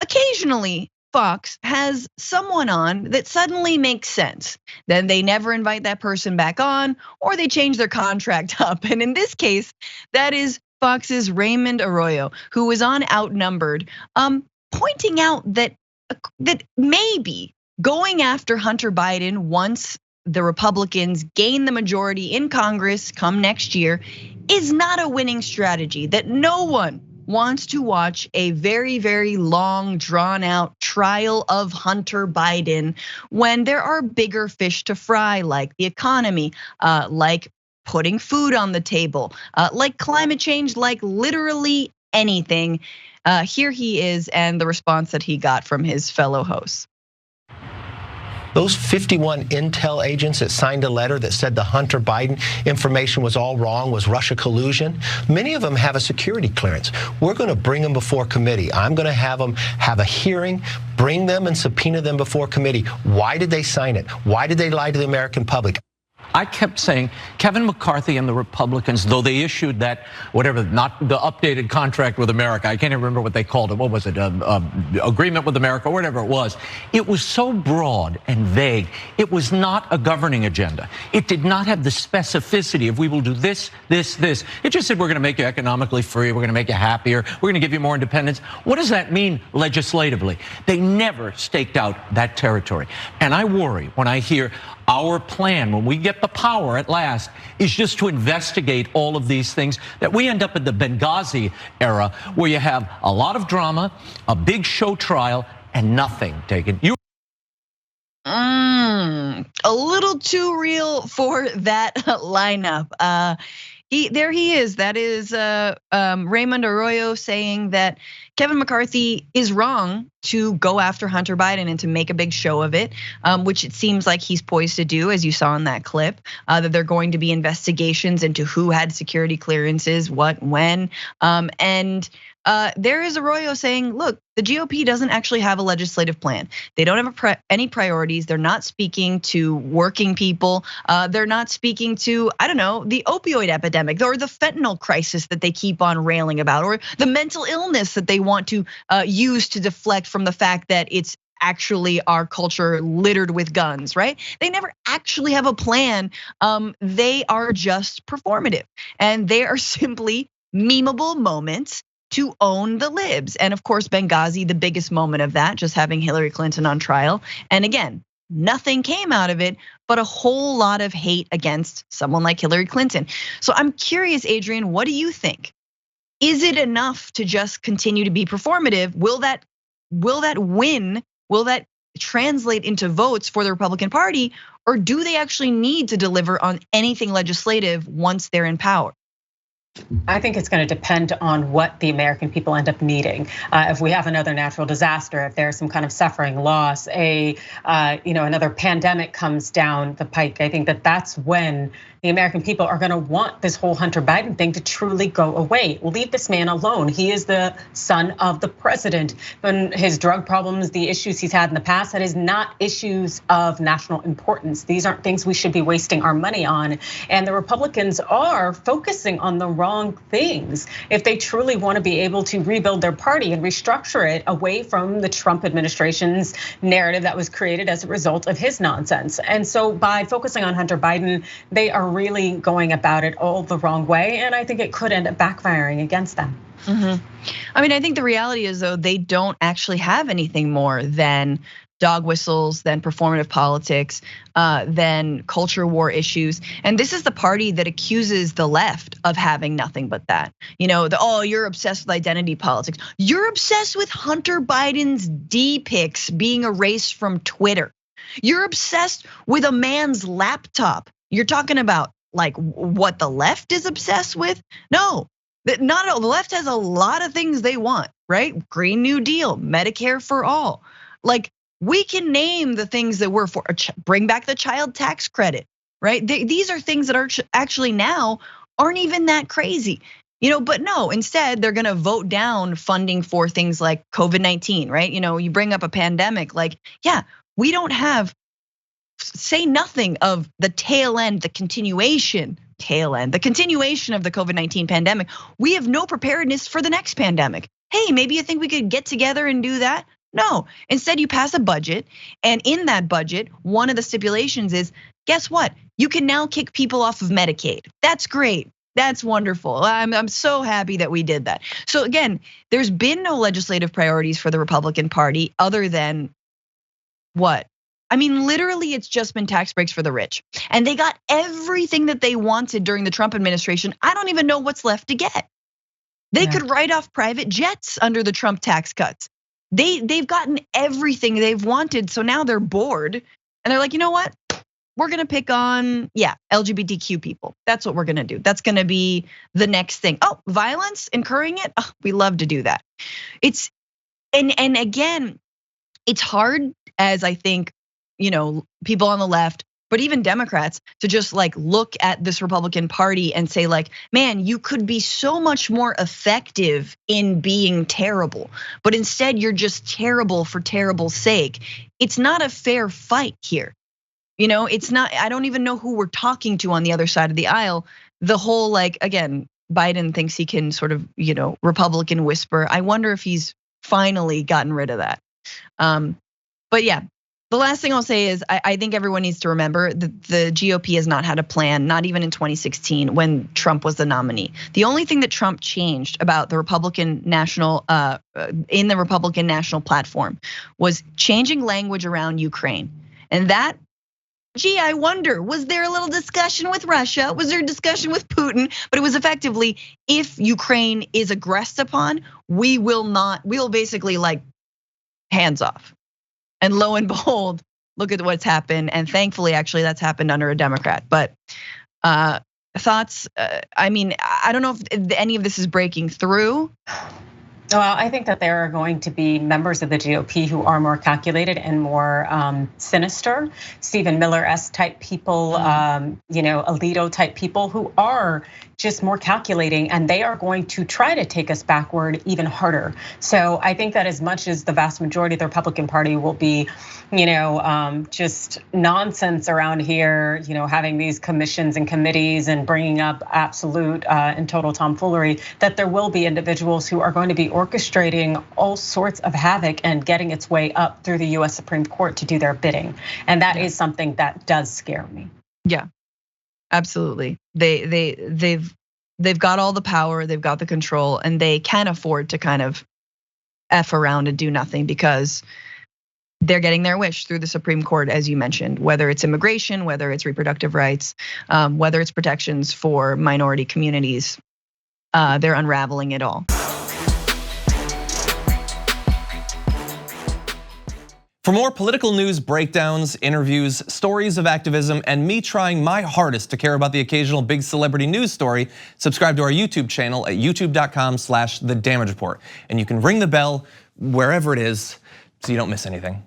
occasionally Fox has someone on that suddenly makes sense. Then they never invite that person back on, or they change their contract up. And in this case, that is Fox's Raymond Arroyo, who was on Outnumbered, pointing out that maybe going after Hunter Biden once the Republicans gain the majority in Congress come next year is not a winning strategy, that no one wants to watch a very, very long, drawn out trial of Hunter Biden when there are bigger fish to fry, like the economy, like putting food on the table, like climate change, like literally anything. Here he is and the response that he got from his fellow hosts. Those 51 intel agents that signed a letter that said the Hunter Biden information was all wrong, was Russia collusion, many of them have a security clearance. We're going to bring them before committee. I'm going to have them have a hearing, bring them and subpoena them before committee. Why did they sign it? Why did they lie to the American public? I kept saying Kevin McCarthy and the Republicans, though they issued that, whatever, not the updated contract with America, I can't even remember what they called it. What was it? Agreement with America, whatever it was. It was so broad and vague. It was not a governing agenda. It did not have the specificity of we will do this, this, this. It just said we're going to make you economically free. We're going to make you happier. We're going to give you more independence. What does that mean legislatively? They never staked out that territory. And I worry when I hear our plan, when we get the power at last, is just to investigate all of these things, that we end up in the Benghazi era where you have a lot of drama, a big show trial, and nothing taken. A little too real for that lineup. There he is. That is Raymond Arroyo saying that Kevin McCarthy is wrong to go after Hunter Biden and to make a big show of it, which it seems like he's poised to do, as you saw in that clip, that there are going to be investigations into who had security clearances, what, when, and there is Arroyo saying, look, the GOP doesn't actually have a legislative plan. They don't have any priorities. They're not speaking to working people. They're not speaking to, I don't know, the opioid epidemic or the fentanyl crisis that they keep on railing about, or the mental illness that they want to use to deflect from the fact that it's actually our culture littered with guns, right? They never actually have a plan. They are just performative, and they are simply memeable moments to own the libs. And of course, Benghazi, the biggest moment of that, just having Hillary Clinton on trial. And again, nothing came out of it, but a whole lot of hate against someone like Hillary Clinton. So I'm curious, Adrienne, what do you think? Is it enough to just continue to be performative? Will that win? Will that translate into votes for the Republican Party? Or do they actually need to deliver on anything legislative once they're in power? I think it's going to depend on what the American people end up needing. If we have another natural disaster, if there's some kind of suffering, loss, another pandemic comes down the pike, I think that's when the American people are going to want this whole Hunter Biden thing to truly go away. Leave this man alone. He is the son of the president. And his drug problems, the issues he's had in the past, that is not issues of national importance. These aren't things we should be wasting our money on. And the Republicans are focusing on the wrong things if they truly want to be able to rebuild their party and restructure it away from the Trump administration's narrative that was created as a result of his nonsense. And so by focusing on Hunter Biden, they are really going about it all the wrong way. And I think it could end up backfiring against them. I mean, I think the reality is, though, they don't actually have anything more than dog whistles, than performative politics, than culture war issues. And this is the party that accuses the left of having nothing but that. You're obsessed with identity politics. You're obsessed with Hunter Biden's D pics being erased from Twitter. You're obsessed with a man's laptop. You're talking about like what the left is obsessed with? No, not at all. The left has a lot of things they want, right? Green New Deal, Medicare for all. Like, we can name the things that we're for. Bring back the child tax credit, right? These are things that are actually now aren't even that crazy. But no, instead they're gonna vote down funding for things like COVID-19, right? You bring up a pandemic, like, yeah, we don't have, say nothing of the tail end, the continuation of the COVID-19 pandemic. We have no preparedness for the next pandemic. Hey, maybe you think we could get together and do that? No. Instead, you pass a budget, and in that budget, one of the stipulations is, guess what? You can now kick people off of Medicaid. That's great. That's wonderful. I'm so happy that we did that. So again, there's been no legislative priorities for the Republican Party other than what? I mean, literally, it's just been tax breaks for the rich. And they got everything that they wanted during the Trump administration. I don't even know what's left to get. They could write off private jets under the Trump tax cuts. They've gotten everything they've wanted, so now they're bored. And they're like, you know what? We're gonna pick on, LGBTQ people. That's what we're gonna do. That's gonna be the next thing. Oh, violence, incurring it? Oh, we love to do that. It's, and again, it's hard as I think, people on the left, but even Democrats, to just like look at this Republican Party and say like, man, you could be so much more effective in being terrible, but instead you're just terrible for terrible's sake. It's not a fair fight here. It's not, I don't even know who we're talking to on the other side of the aisle. The whole like, again, Biden thinks he can sort of, Republican whisper. I wonder if he's finally gotten rid of that. But yeah. The last thing I'll say is I think everyone needs to remember that the GOP has not had a plan, not even in 2016 when Trump was the nominee. The only thing that Trump changed about the Republican national, in the Republican national platform was changing language around Ukraine. And that, I wonder, was there a little discussion with Russia? Was there a discussion with Putin? But it was effectively, if Ukraine is aggressed upon, we'll basically like hands off. And lo and behold, look at what's happened. And thankfully, actually, that's happened under a Democrat. But thoughts, I mean, I don't know if any of this is breaking through. Well, I think that there are going to be members of the GOP who are more calculated and more sinister, Stephen Miller-esque type people, Alito type people who are just more calculating, and they are going to try to take us backward even harder. So I think that as much as the vast majority of the Republican Party will be, just nonsense around here, having these commissions and committees and bringing up absolute and total tomfoolery, that there will be individuals who are going to be orchestrating all sorts of havoc and getting its way up through the US Supreme Court to do their bidding. And that is something that does scare me. Yeah. Absolutely. They've got all the power, they've got the control, and they can afford to kind of F around and do nothing because they're getting their wish through the Supreme Court, as you mentioned, whether it's immigration, whether it's reproductive rights, whether it's protections for minority communities, they're unraveling it all. For more political news breakdowns, interviews, stories of activism, and me trying my hardest to care about the occasional big celebrity news story, subscribe to our YouTube channel at youtube.com/The Damage Report. And you can ring the bell wherever it is so you don't miss anything.